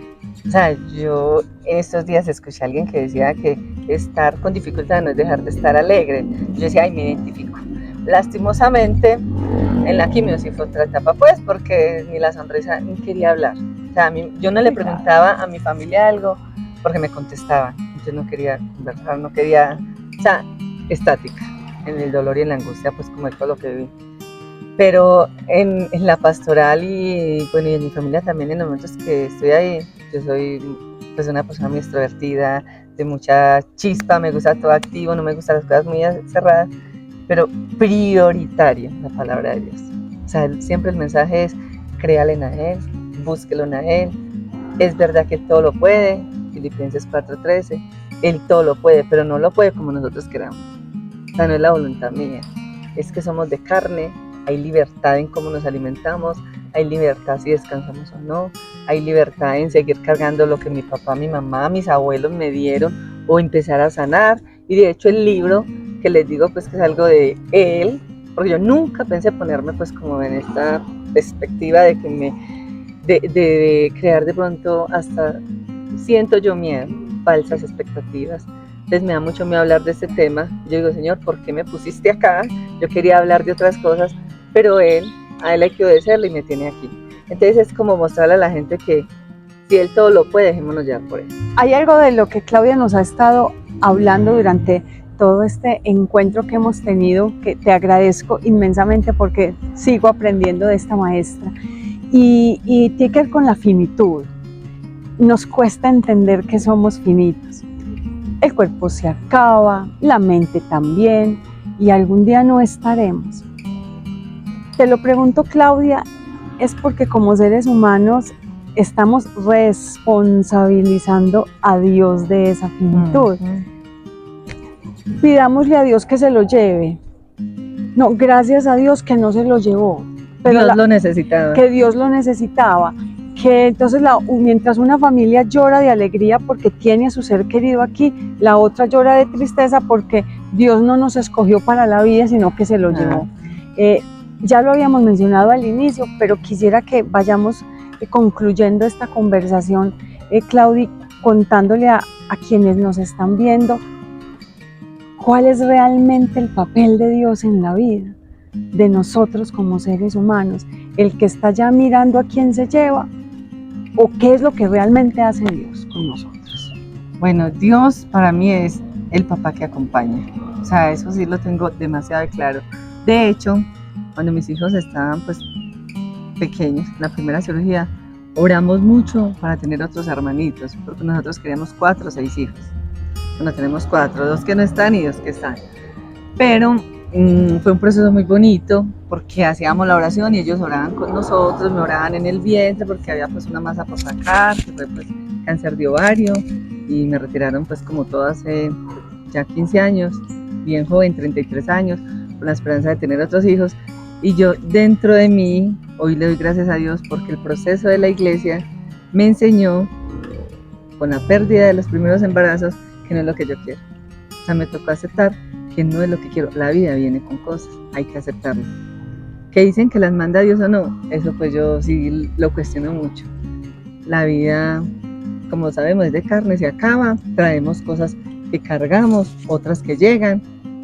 O sea, yo estos días escuché a alguien que decía que estar con dificultad no es dejar de estar alegre. Yo decía, ay, me identifico. Lastimosamente, en la quimio sí fue otra etapa, pues, porque ni la sonrisa ni quería hablar. O sea, yo no le preguntaba a mi familia algo porque me contestaban. Entonces no quería conversar, no quería, o sea, estática, en el dolor y en la angustia, pues como de todo lo que viví. Pero en la pastoral y bueno, y en mi familia también, en los momentos que estoy ahí, yo soy pues una persona muy extrovertida, de mucha chispa, me gusta todo activo, no me gustan las cosas muy cerradas, pero prioritario la palabra de Dios. O sea, siempre el mensaje es, créale en Él, búsquelo en Él, es verdad que Él todo lo puede, Filipenses 4:13, Él todo lo puede, pero no lo puede como nosotros queramos. O sea, no es la voluntad mía, es que somos de carne, hay libertad en cómo nos alimentamos, hay libertad si descansamos o no, hay libertad en seguir cargando lo que mi papá, mi mamá, mis abuelos me dieron o empezar a sanar. Y de hecho el libro que les digo pues que es algo de él, porque yo nunca pensé ponerme pues como en esta perspectiva de que de crear de pronto hasta, siento yo miedo, falsas expectativas. Entonces me da mucho miedo hablar de este tema. Yo digo, Señor, ¿por qué me pusiste acá? Yo quería hablar de otras cosas, pero a él hay que obedecerle y me tiene aquí. Entonces es como mostrarle a la gente que si él todo lo puede, dejémonos llevar por él. Hay algo de lo que Claudia nos ha estado hablando durante todo este encuentro que hemos tenido, que te agradezco inmensamente porque sigo aprendiendo de esta maestra, y tiene que ver con la finitud. Nos cuesta entender que somos finitos. El cuerpo se acaba, la mente también, y algún día no estaremos. Te lo pregunto, Claudia, es porque como seres humanos estamos responsabilizando a Dios de esa finitud. pidámosle a Dios que se lo lleve. No, gracias a Dios que no se lo llevó. Pero Dios lo necesitaba. que Dios lo necesitaba. Que entonces mientras una familia llora de alegría porque tiene a su ser querido aquí, la otra llora de tristeza porque Dios no nos escogió para la vida, sino que se lo llevó. Ya lo habíamos mencionado al inicio, pero quisiera que vayamos concluyendo esta conversación, Claudia, contándole a quienes nos están viendo cuál es realmente el papel de Dios en la vida de nosotros como seres humanos, el que está ya mirando a quién se lleva, o qué es lo que realmente hace Dios con nosotros. Bueno, Dios para mí es el papá que acompaña, o sea, eso sí lo tengo demasiado claro. De hecho, cuando mis hijos estaban pues pequeños, en la primera cirugía, oramos mucho para tener otros hermanitos, porque nosotros queríamos 4 o 6 hijos. Bueno, tenemos 4, 2 que no están y 2 que están. Pero fue un proceso muy bonito porque hacíamos la oración y ellos oraban con nosotros, me oraban en el vientre porque había pues una masa por sacar, que fue pues cáncer de ovario, y me retiraron pues como todo hace ya 15 años, bien joven, 33 años, con la esperanza de tener otros hijos. Y yo dentro de mí, hoy le doy gracias a Dios porque el proceso de la iglesia me enseñó con la pérdida de los primeros embarazos que no es lo que yo quiero. O sea, me tocó aceptar que no es lo que quiero. La vida viene con cosas, hay que aceptarlo. Que dicen que las manda Dios o no, eso pues yo sí lo cuestiono mucho. La vida, como sabemos, es de carne, se acaba, traemos cosas que cargamos, otras que llegan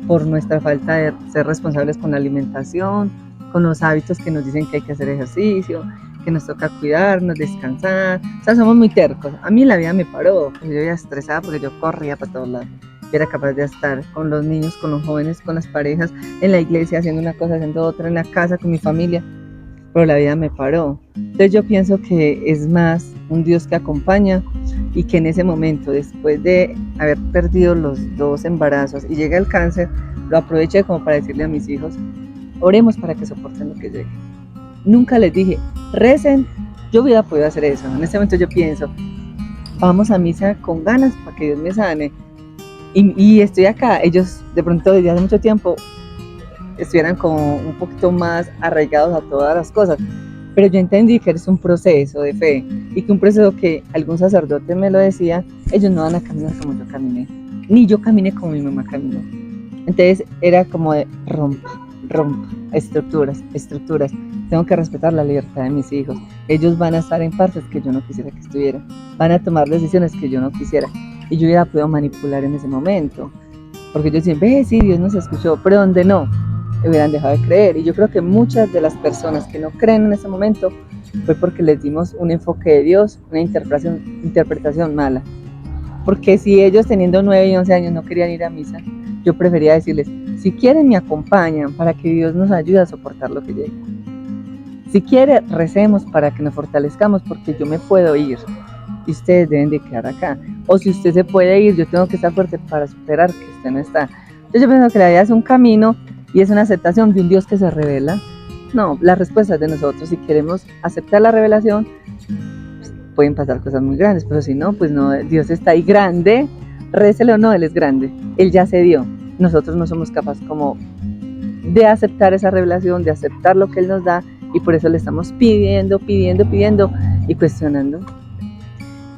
por nuestra falta de ser responsables con la alimentación, con los hábitos que nos dicen que hay que hacer ejercicio, que nos toca cuidarnos, descansar. O sea, somos muy tercos. A mí la vida me paró, yo iba estresada porque yo corría para todos lados. Yo era capaz de estar con los niños, con los jóvenes, con las parejas, en la iglesia haciendo una cosa, haciendo otra, en la casa con mi familia, pero la vida me paró. Entonces yo pienso que es más un Dios que acompaña y que en ese momento, después de haber perdido los 2 embarazos y llega el cáncer, lo aproveché como para decirle a mis hijos, oremos para que soporten lo que llegue. Nunca les dije, recen, yo hubiera podido hacer eso. En este momento yo pienso, vamos a misa con ganas para que Dios me sane. Y estoy acá, ellos de pronto desde hace mucho tiempo estuvieran como un poquito más arraigados a todas las cosas, pero yo entendí que es un proceso de fe y que un proceso que algún sacerdote me lo decía, ellos no van a caminar como yo caminé, ni yo caminé como mi mamá caminó. Entonces era como de rompa, estructuras, tengo que respetar la libertad de mis hijos, ellos van a estar en partes que yo no quisiera que estuvieran, van a tomar decisiones que yo no quisiera. Y yo hubiera podido manipular en ese momento, porque yo decía, ve, sí, Dios nos escuchó, pero donde no, hubieran dejado de creer. Y yo creo que muchas de las personas que no creen en ese momento fue porque les dimos un enfoque de Dios, una interpretación mala. Porque si ellos teniendo 9 y 11 años no querían ir a misa, yo prefería decirles, si quieren me acompañan para que Dios nos ayude a soportar lo que llegue. Si quieren, recemos para que nos fortalezcamos porque yo me puedo ir. Y ustedes deben de quedar acá, o si usted se puede ir, yo tengo que estar fuerte para superar que usted no está. Entonces yo pienso que la vida es un camino y es una aceptación de un Dios que se revela. No, la respuesta es de nosotros. Si queremos aceptar la revelación, pues pueden pasar cosas muy grandes, pero si no, pues no, Dios está ahí grande, récele o no, Él es grande, Él ya se dio. Nosotros no somos capaces como de aceptar esa revelación, de aceptar lo que Él nos da, y por eso le estamos pidiendo y cuestionando.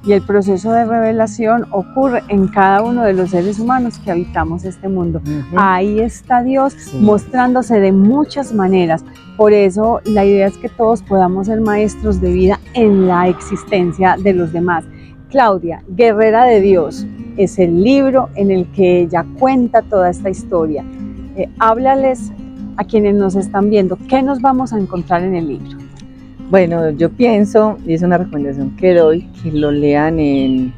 Y el proceso de revelación ocurre en cada uno de los seres humanos que habitamos este mundo. Ahí está Dios mostrándose de muchas maneras. Por eso la idea es que todos podamos ser maestros de vida en la existencia de los demás. Claudia, Guerrera de Dios, es el libro en el que ella cuenta toda esta historia. Háblales a quienes nos están viendo, ¿qué nos vamos a encontrar en el libro? Bueno, yo pienso, y es una recomendación que doy, que lo lean en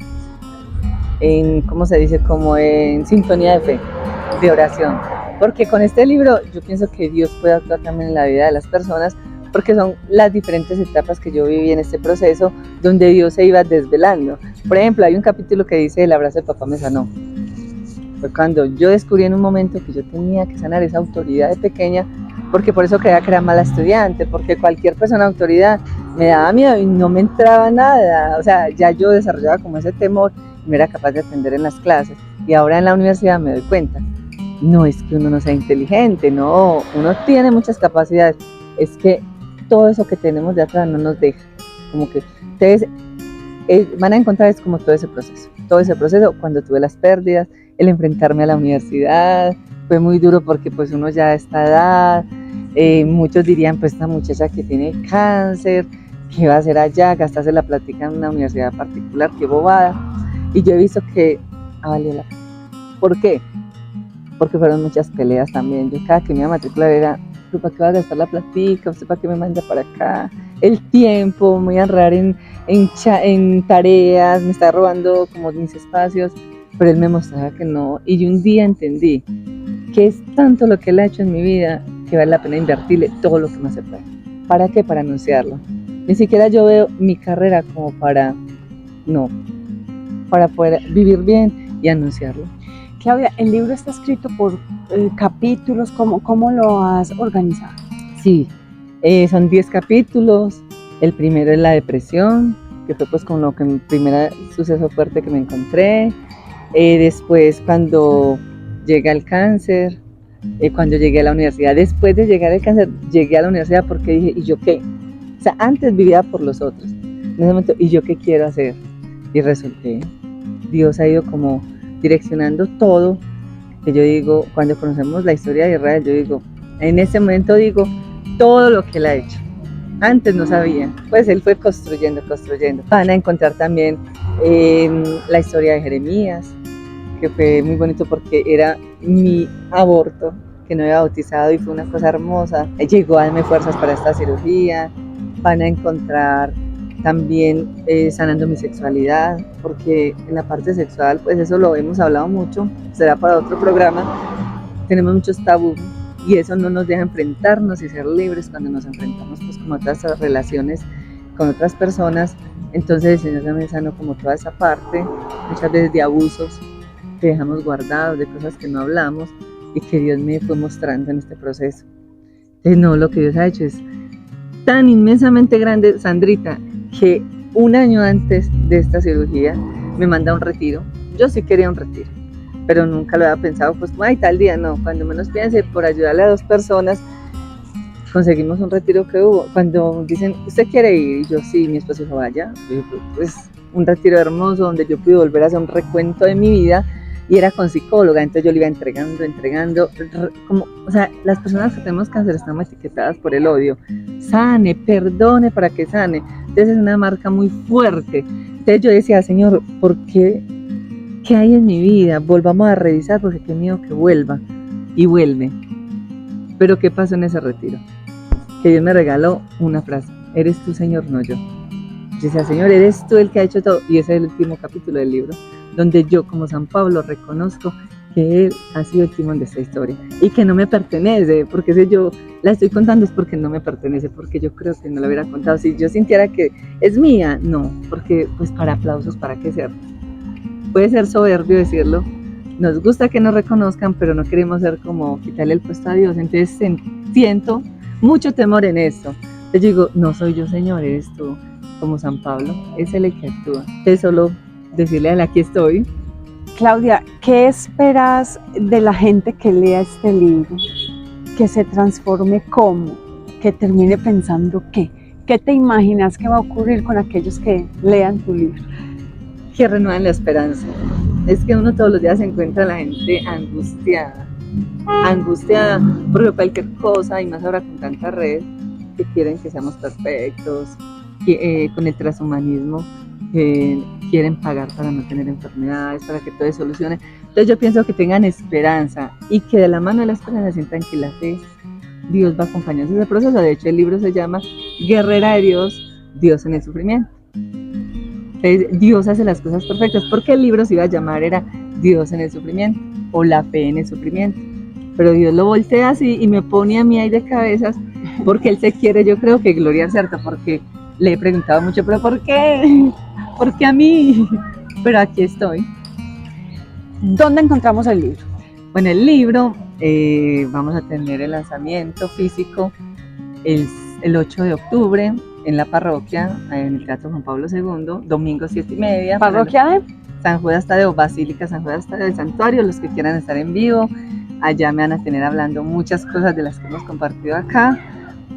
¿cómo se dice? Como en sintonía de fe, de oración. Porque con este libro yo pienso que Dios puede actuar también en la vida de las personas, porque son las diferentes etapas que yo viví en este proceso, donde Dios se iba desvelando. Por ejemplo, hay un capítulo que dice, el abrazo de papá me sanó. Fue cuando yo descubrí en un momento que yo tenía que sanar esa autoridad de pequeña, porque por eso creía que era mala estudiante, porque cualquier persona de autoridad me daba miedo y no me entraba nada. O sea, ya yo desarrollaba como ese temor y no era capaz de atender en las clases. Y ahora en la universidad me doy cuenta no es que uno no sea inteligente, no, uno tiene muchas capacidades, es que todo eso que tenemos de atrás no nos deja, como que ustedes van a encontrar es como todo ese proceso cuando tuve las pérdidas, el enfrentarme a la universidad, fue muy duro porque pues uno ya a esta edad, muchos dirían pues esta muchacha que tiene cáncer, ¿qué va a hacer allá? Gastarse la plática en una universidad particular, qué bobada, y yo he visto que valió la pena. ¿Por qué? Porque fueron muchas peleas también. Yo cada que me iba a matricular era, ¿tú para qué vas a gastar la platica? ¿Usted para qué me manda para acá? El tiempo, me voy a enredar en tareas, me está robando como mis espacios, pero él me mostraba que no. Y yo un día entendí que es tanto lo que él ha hecho en mi vida que vale la pena invertirle todo lo que me hace pueda. ¿Para qué? Para anunciarlo. Ni siquiera yo veo mi carrera como para poder vivir bien y anunciarlo. Claudia, el libro está escrito por capítulos, ¿cómo lo has organizado? Sí, son 10 capítulos. El primero es la depresión, que fue pues con lo que mi primer suceso fuerte que me encontré. Después cuando llega el cáncer, cuando llegué a la universidad. Después de llegar al cáncer, llegué a la universidad porque dije, ¿y yo qué? O sea, antes vivía por los otros. En ese momento, ¿y yo qué quiero hacer? Y resulté, Dios ha ido como direccionando todo, que yo digo, cuando conocemos la historia de Israel, yo digo, en ese momento digo, todo lo que él ha hecho. Antes no sabía, pues él fue construyendo. Van a encontrar también la historia de Jeremías, que fue muy bonito porque era mi aborto, que no había bautizado y fue una cosa hermosa. Llegó a darme fuerzas para esta cirugía. Van a encontrar también sanando mi sexualidad, porque en la parte sexual, pues eso lo hemos hablado mucho, será para otro programa, tenemos muchos tabús y eso no nos deja enfrentarnos y ser libres cuando nos enfrentamos pues con otras relaciones, con otras personas. Entonces el Señor también sanó como toda esa parte, muchas veces de abusos que dejamos guardados, de cosas que no hablamos y que Dios me fue mostrando en este proceso. Entonces no, lo que Dios ha hecho es tan inmensamente grande, Sandrita, que un año antes de esta cirugía me manda a un retiro. Yo sí quería un retiro, pero nunca lo había pensado, pues, ay, tal día, no. Cuando menos piense, por ayudarle a 2 personas, conseguimos un retiro que hubo. Cuando dicen, ¿usted quiere ir? Y yo, sí, mi esposo dijo, vaya. Yo digo, pues, un retiro hermoso donde yo pude volver a hacer un recuento de mi vida y era con psicóloga, entonces yo le iba entregando, como, o sea, las personas que tenemos cáncer estamos etiquetadas por el odio. Sane, perdone para que sane. Entonces es una marca muy fuerte. Entonces yo decía, Señor, ¿por qué? ¿Qué hay en mi vida? Volvamos a revisar porque qué miedo que vuelva. Y vuelve. Pero ¿qué pasó en ese retiro? Que Dios me regaló una frase. Eres tú, Señor, no yo. Yo decía, Señor, eres tú el que ha hecho todo. Y ese es el último capítulo del libro, donde yo, como San Pablo, reconozco que Él ha sido el timón de esta historia y que no me pertenece, porque si yo la estoy contando es porque no me pertenece, porque yo creo que no la hubiera contado. Si yo sintiera que es mía, no, porque pues para aplausos, ¿para qué ser? Puede ser soberbio decirlo, nos gusta que nos reconozcan, pero no queremos ser como quitarle el puesto a Dios, entonces siento mucho temor en esto. Entonces yo digo, no soy yo, Señor, eres tú, como San Pablo, es Él el que actúa. Entonces solo decirle a él, aquí estoy. Claudia, ¿qué esperas de la gente que lea este libro? Que se transforme ¿cómo? Que termine pensando ¿qué? ¿Qué te imaginas que va a ocurrir con aquellos que lean tu libro? Que renueven la esperanza. Es que uno todos los días se encuentra a la gente angustiada por cualquier cosa y más ahora con tanta red que quieren que seamos perfectos, con el transhumanismo, quieren pagar para no tener enfermedades, para que todo se solucione. Entonces yo pienso que tengan esperanza y que de la mano de la esperanza sientan que la fe, Dios va a acompañarnos en ese proceso. De hecho el libro se llama Guerrera de Dios, Dios en el sufrimiento. Entonces Dios hace las cosas perfectas, porque el libro se iba a llamar era Dios en el sufrimiento o la fe en el sufrimiento. Pero Dios lo voltea así y me pone a mí ahí de cabezas porque Él se quiere, yo creo que gloriar, ¿cierto? Porque le he preguntado mucho, pero ¿por qué? ¿Por qué a mí? Pero aquí estoy. ¿Dónde encontramos el libro? Bueno, el libro vamos a tener el lanzamiento físico el 8 de octubre en la parroquia, en el Teatro Juan Pablo II, domingo 7:30. ¿Parroquia de? San Judas Tadeo, Basílica San Judas Tadeo del Santuario, los que quieran estar en vivo. allá me van a tener hablando muchas cosas de las que hemos compartido acá.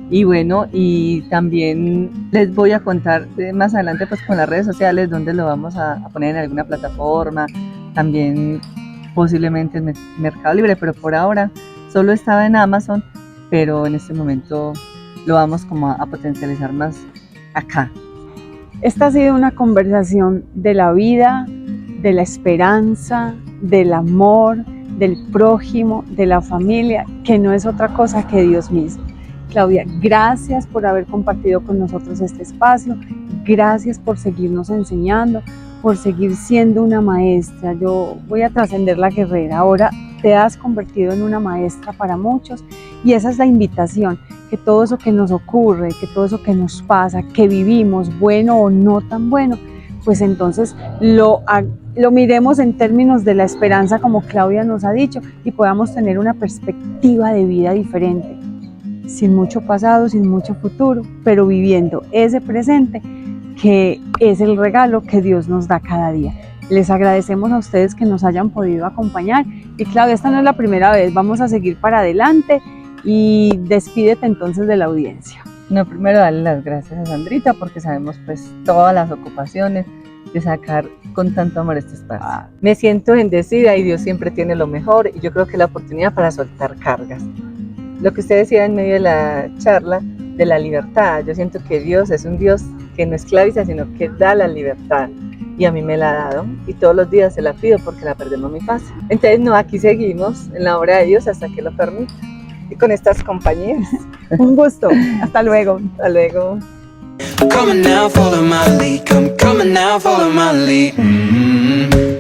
Y bueno, y también les voy a contar más adelante pues con las redes sociales donde lo vamos a poner en alguna plataforma, también posiblemente en Mercado Libre, pero por ahora solo estaba en Amazon, pero en este momento lo vamos como a potencializar más acá. Esta ha sido una conversación de la vida, de la esperanza, del amor, del prójimo, de la familia, que no es otra cosa que Dios mismo. Claudia, gracias por haber compartido con nosotros este espacio, gracias por seguirnos enseñando, por seguir siendo una maestra. Yo voy a trascender la guerrera, ahora te has convertido en una maestra para muchos y esa es la invitación, que todo eso que nos ocurre, que todo eso que nos pasa, que vivimos, bueno o no tan bueno, pues entonces lo miremos en términos de la esperanza como Claudia nos ha dicho y podamos tener una perspectiva de vida diferente. Sin mucho pasado, sin mucho futuro, pero viviendo ese presente que es el regalo que Dios nos da cada día. Les agradecemos a ustedes que nos hayan podido acompañar y Claudia, esta no es la primera vez, vamos a seguir para adelante y despídete entonces de la audiencia. No, primero darle las gracias a Sandrita porque sabemos pues todas las ocupaciones de sacar con tanto amor este espacio. Me siento bendecida y Dios siempre tiene lo mejor y yo creo que es la oportunidad para soltar cargas. Lo que usted decía en medio de la charla de la libertad, yo siento que Dios es un Dios que no esclaviza, sino que da la libertad. Y a mí me la ha dado y todos los días se la pido porque la perdemos muy fácil. Entonces, no, aquí seguimos en la obra de Dios hasta que lo permita. Y con estas compañías. Un gusto. Hasta luego. Hasta luego. Come on now, follow my lead. Come on now, follow my lead.